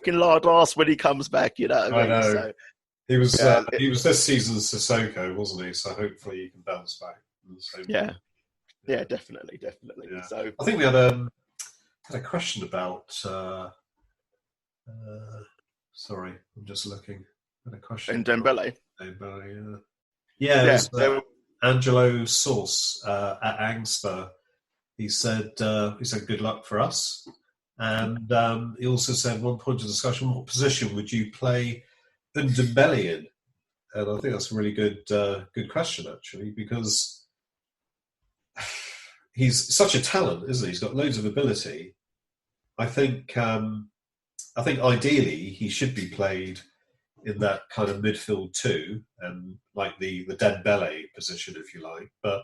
fucking lard arse when he comes back. You know what I mean? know. So, he was this season's Sissoko, wasn't he? So hopefully he can bounce back. Yeah, definitely. Yeah. So I think we had a question about. Sorry, I'm just looking. I had a question. in Dembele. Yeah. Angelo Source at Angspur. He said good luck for us, and he also said one point of discussion: what position would you play Dembele in? And I think that's a really good question actually, because he's such a talent, isn't he? He's got loads of ability. I think ideally he should be played in that kind of midfield too, and like the Dembele position, if you like. But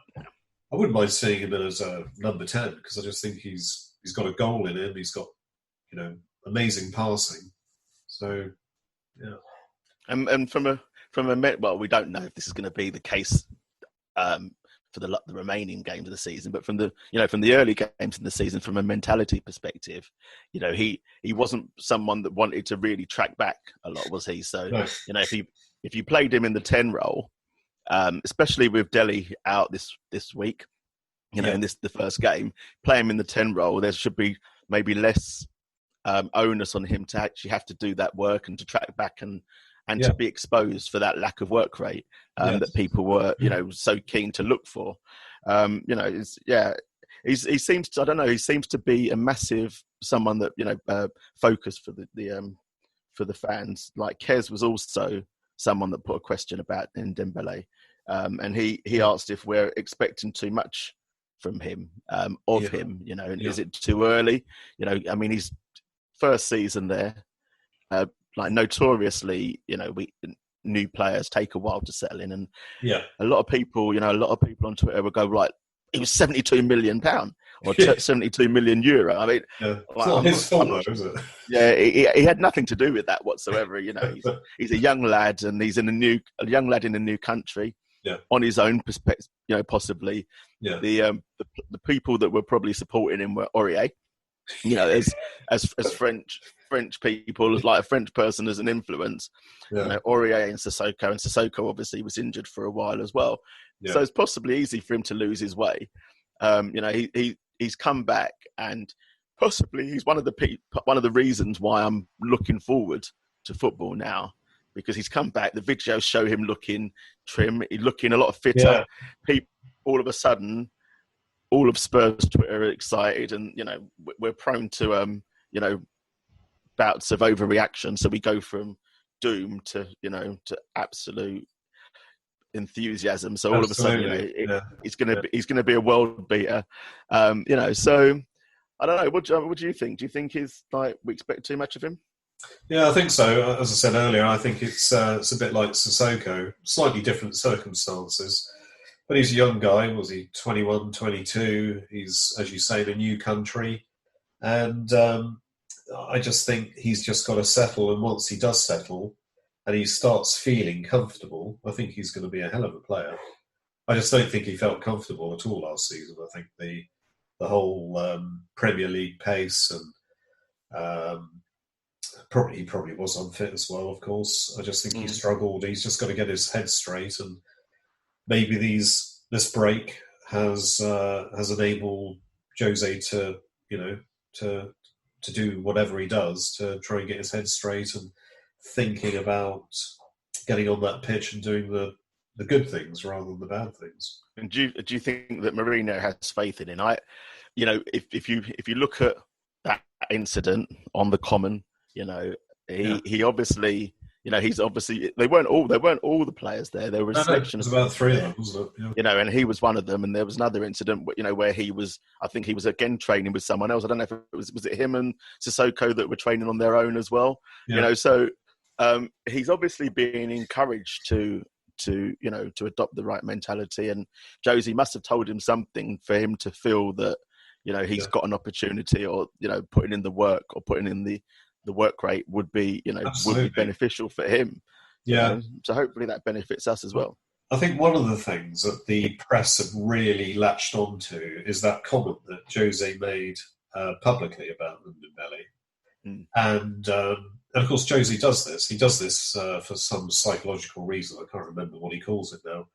I wouldn't mind seeing him in as a number 10, because I just think he's got a goal in him. He's got, amazing passing. So, yeah. And from a well, we don't know if this is going to be the case for the remaining games of the season, but from the early games in the season, from a mentality perspective, he wasn't someone that wanted to really track back a lot, was he? So No. If you played him in the 10 role, especially with Delhi out this week, in the first game, play him in the 10 role, there should be maybe less onus on him to actually have to do that work and to track back and to be exposed for that lack of work rate that people were, so keen to look for. He seems to, I don't know, he seems to be a massive someone that focus for the fans. Like Kez was also someone that put a question about in Dembele, and he asked if we're expecting too much from him, him. Is it too early? His first season there. Like notoriously, new players take a while to settle in, and a lot of people on Twitter will go, right, it was £72 million or €72 million. I mean, it's not his fault, though, is it? Yeah, he had nothing to do with that whatsoever. He's a young lad, and he's a young lad in a new country. Yeah. On his own perspective, possibly. Yeah. The people that were probably supporting him were Aurier. As French people, like a French person as an influence, Aurier and Sissoko obviously was injured for a while as well. So it's possibly easy for him to lose his way. He's come back, and possibly he's one of the reasons why I'm looking forward to football now, because he's come back. The videos show him looking trim, looking a lot fitter. People, all of a sudden, all of Spurs Twitter are excited, and we're prone to bouts of overreaction. So we go from doom to absolute enthusiasm. So all of a sudden, he's going to be a world beater. So I don't know. What do you think? Do you think we expect too much of him? Yeah, I think so. As I said earlier, I think it's a bit like Sissoko, slightly different circumstances. But he's a young guy. Was he 21, 22? He's, as you say, in a new country. And I just think he's just got to settle. And once he does settle and he starts feeling comfortable, I think he's going to be a hell of a player. I just don't think he felt comfortable at all last season. I think the whole Premier League pace and he probably was unfit as well, of course. I just think he struggled. He's just got to get his head straight, and maybe this break has enabled Jose to do whatever he does to try and get his head straight and thinking about getting on that pitch and doing the good things rather than the bad things. And do you think that Mourinho has faith in him? If you look at that incident on the Common, he obviously. He's obviously they weren't all the players there. There were a selection of about three of them, wasn't it? Yeah. And he was one of them. And there was another incident, where he was. I think he was again training with someone else. I don't know if it was it him and Sissoko that were training on their own as well. Yeah. So he's obviously being encouraged to adopt the right mentality. And Josie must have told him something for him to feel that he's got an opportunity, or putting in the work or putting in the work rate would be beneficial for him. So hopefully that benefits us as well. I think one of the things that the press have really latched onto is that comment that Jose made publicly about Dembele. And of course, Josie does this. He does this for some psychological reason. I can't remember what he calls it now.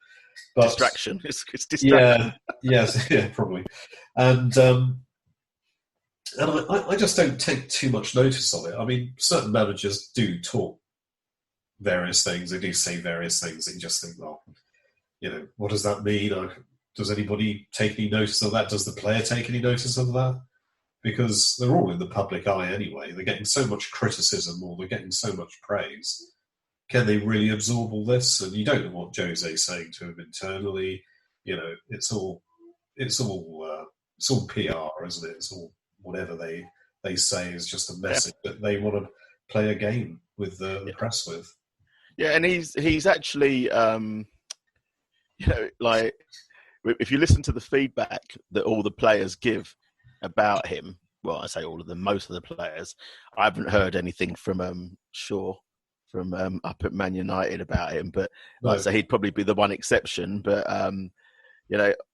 But, distraction. It's distraction. Yeah, probably. And I just don't take too much notice of it. I mean, certain managers do talk various things. They do say various things that you just think, well, what does that mean? Does anybody take any notice of that? Does the player take any notice of that? Because they're all in the public eye anyway. They're getting so much criticism or they're getting so much praise. Can they really absorb all this? And you don't know what Jose's saying to him internally. It's all PR, isn't it? It's all whatever they say is just a message that they want to play a game with the press with. Yeah, and he's actually, like if you listen to the feedback that all the players give about him, well, I say all of them, most of the players, I haven't heard anything from Shaw from up at Man United about him, but No. Like I say, he'd probably be the one exception. But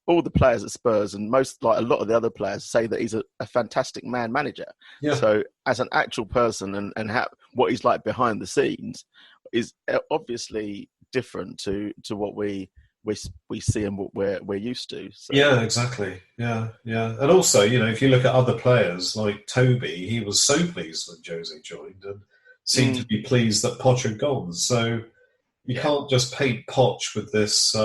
all the players at Spurs and a lot of the other players say that he's a fantastic manager. Yeah. So as an actual person and what he's like behind the scenes is obviously different to what we see and what we're used to. So. Yeah, exactly. Yeah. And also, if you look at other players like Toby, he was so pleased when Jose joined and seemed to be pleased that Poch had gone. So you can't just paint Poch with this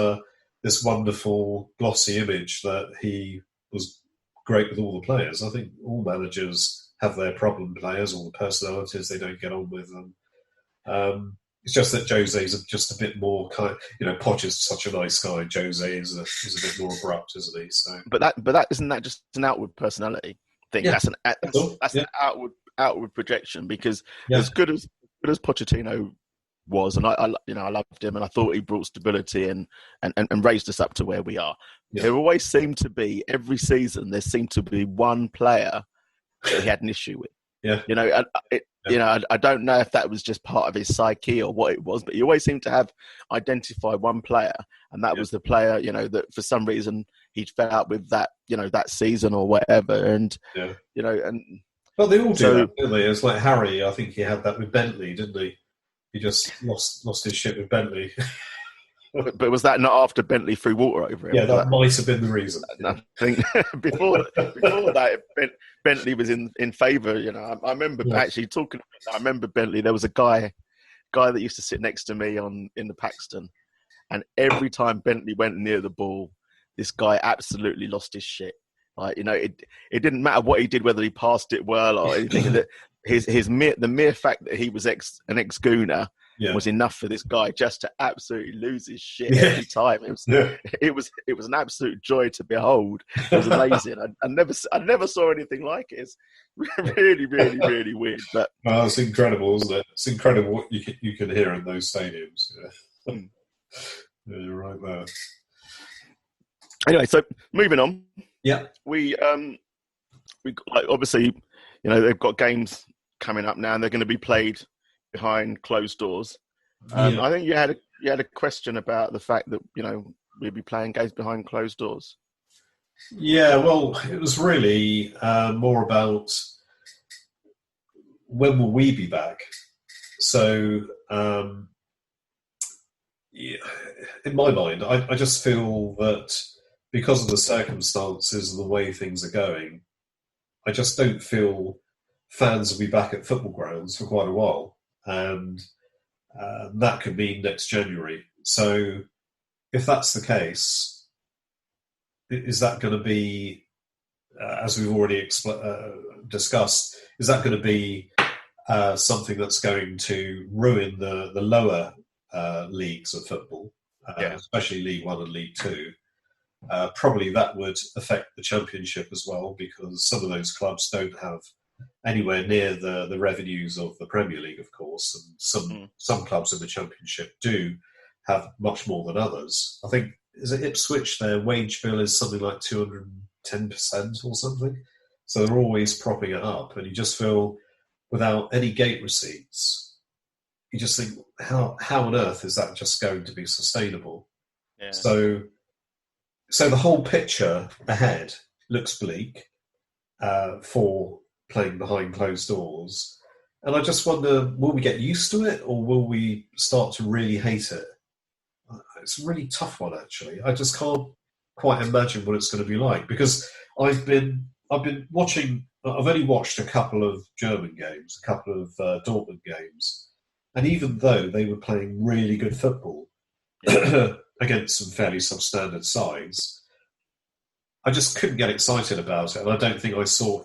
wonderful glossy image that he was great with all the players. I think all managers have their problem players, all the personalities they don't get on with them. It's just that Jose's just a bit more Poch is such a nice guy. Jose is a bit more abrupt, isn't he? So, but that isn't that just an outward personality thing? Yeah. That's an outward projection. Because as good as Pochettino was, and I loved him, and I thought he brought stability and raised us up to where we are. Yeah. There always seemed to be every season. There seemed to be one player that he had an issue with. Yeah, I don't know if that was just part of his psyche or what it was, but he always seemed to have identified one player, and that was the player, that for some reason he'd fell out with that season or whatever, and Well, they all do that, don't they? It's like Harry. I think he had that with Bentley, didn't he? He just lost his shit with Bentley. But was that not after Bentley threw water over him? Yeah, that might have been the reason. I think before that, Bentley was in favour. I remember actually talking. I remember Bentley. There was a guy that used to sit next to me in the Paxton, and every time Bentley went near the ball, this guy absolutely lost his shit. Like it didn't matter what he did, whether he passed it well or anything. That the mere fact that he was an ex-Gooner was enough for this guy just to absolutely lose his shit every time. It was an absolute joy to behold. It was amazing. I never saw anything like it. It's really, really, really weird. But it's incredible, isn't it? It's incredible what you can hear in those stadiums. Yeah. You're right there. Anyway, so moving on. Yeah, we obviously, they've got games coming up now, and they're going to be played behind closed doors. I think you had a question about the fact that we'll be playing games behind closed doors. Yeah, well, it was really more about when will we be back. So, in my mind, I just feel that because of the circumstances and the way things are going, I just don't feel fans will be back at football grounds for quite a while. And that could mean next January. So if that's the case, is that going to be, as we've already discussed, is that going to be something that's going to ruin the lower leagues of football, especially League One and League Two? Probably that would affect the Championship as well, because some of those clubs don't have anywhere near the revenues of the Premier League, of course, and some clubs in the Championship do have much more than others. I think, is it Ipswich, their wage bill is something like 210% or something, so they're always propping it up, and you just feel without any gate receipts, you just think, how on earth is that just going to be sustainable? Yeah. So the whole picture ahead looks bleak for playing behind closed doors. And I just wonder, will we get used to it, or will we start to really hate it? It's a really tough one, actually. I just can't quite imagine what it's going to be like, because I've been watching. I've only watched a couple of German games, a couple of Dortmund games, and even though they were playing really good football against some fairly substandard sides, I just couldn't get excited about it, and I don't think I saw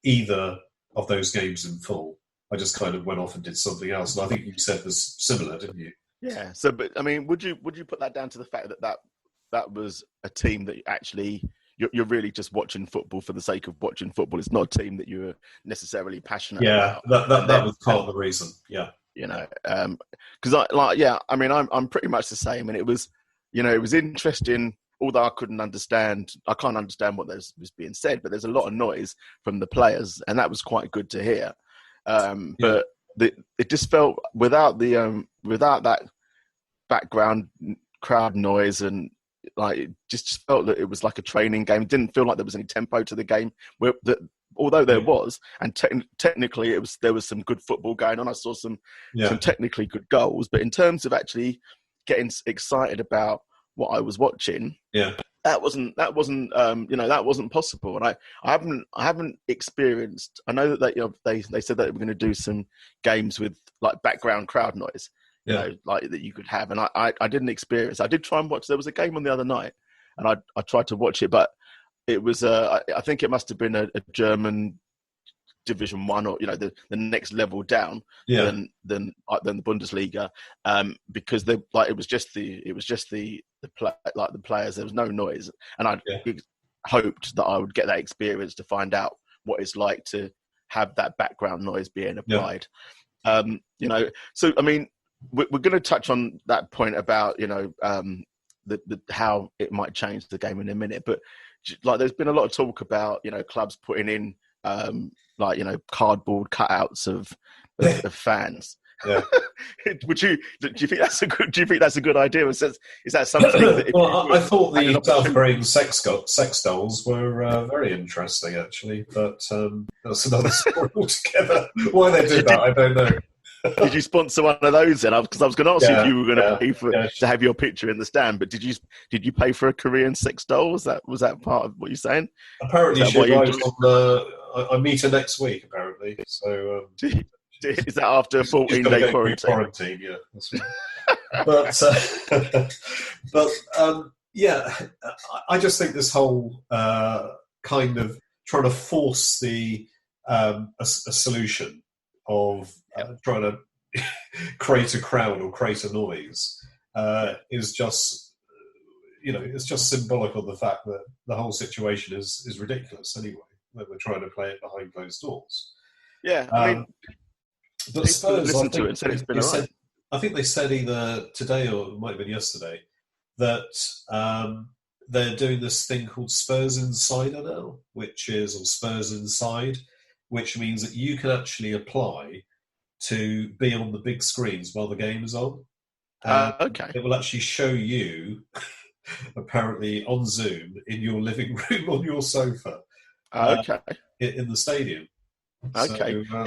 either of those games in full. I just kind of went off and did something else, and I think you said was similar, didn't you? Yeah. So, but I mean, would you put that down to the fact that was a team that actually you're really just watching football for the sake of watching football? It's not a team that you're necessarily passionate about. That was part of the reason. Yeah. Because I'm pretty much the same, and it was interesting. Although I can't understand what was being said, but there's a lot of noise from the players, and that was quite good to hear. But it just felt without that background crowd noise, and like it just felt that it was like a training game. It didn't feel like there was any tempo to the game. Although there was, and technically there was some good football going on. I saw some technically good goals, but in terms of actually getting excited about what I was watching, that wasn't possible. And I haven't experienced. I know that they said that they were going to do some games with like background crowd noise, like that you could have, and I didn't experience. I did try and watch. There was a game on the other night, and I tried to watch it, but it was I think it must have been a German Division 1, or the next level down than the Bundesliga, because it was just the players. There was no noise, and I hoped that I would get that experience to find out what it's like to have that background noise being applied. So I mean, we're going to touch on that point about how it might change the game in a minute, but like there's been a lot of talk about clubs putting in cardboard cutouts of fans. Yeah. Do you think that's a good idea? Is that something that I thought the South Korean sex dolls were very interesting, actually, but that's another story altogether. Why they did that, I don't know. Did you sponsor one of those then? Because I was going to ask you if you were going to pay to have your picture in the stand, but did you pay for a Korean sex doll? Was that part of what you're saying? Apparently, she arrives on I meet her next week. Apparently, so is that after a 14-day quarantine? Yeah, that's right. but I just think this whole kind of trying to force a solution of trying to create a crowd or create a noise is just it's just symbolic of the fact that the whole situation is ridiculous anyway, that we're trying to play it behind closed doors. I mean, but Spurs, I think they said either today or it might have been yesterday that they're doing this thing called Spurs Insider now, or Spurs Inside, which means that you can actually apply to be on the big screens while the game is on. Okay. It will actually show you, apparently on Zoom, in your living room on your sofa. In the stadium. Okay. So,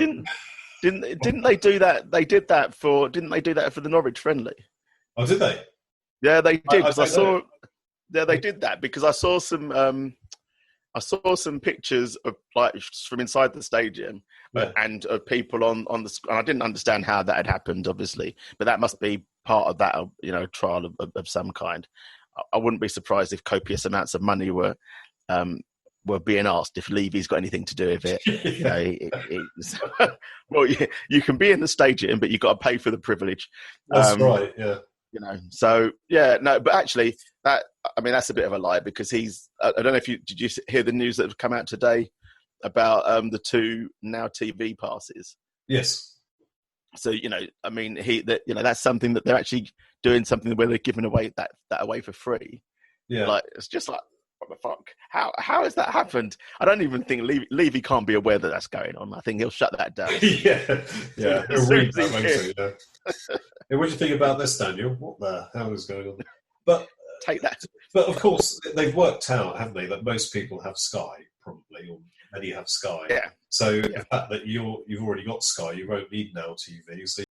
didn't they do that? Didn't they do that for the Norwich friendly? Oh, did they? Yeah, they did. They did that because I saw some pictures of from inside the stadium and of people on the screen. I didn't understand how that had happened, obviously, but that must be part of that, trial of some kind. I wouldn't be surprised if copious amounts of money were being asked if Levy's got anything to do with it. Well, you can be in the stadium, but you've got to pay for the privilege. That's right. Yeah. But actually, that's a bit of a lie because I don't know if did you hear the news that have come out today about the 2 Now TV passes? Yes. So that's something that they're actually doing, something where they're giving away that away for free. Yeah, it's just like, what the fuck? How has that happened? I don't even think Levy can't be aware that that's going on. I think he'll shut that down. yeah. He'll read that, won't he? Hey, what do you think about this, Daniel? What the hell is going on? But take that. But of course, they've worked out, haven't they, that most people have Sky, probably, or and you have Sky. Yeah. So the fact that you've already got Sky, you won't need now TV. So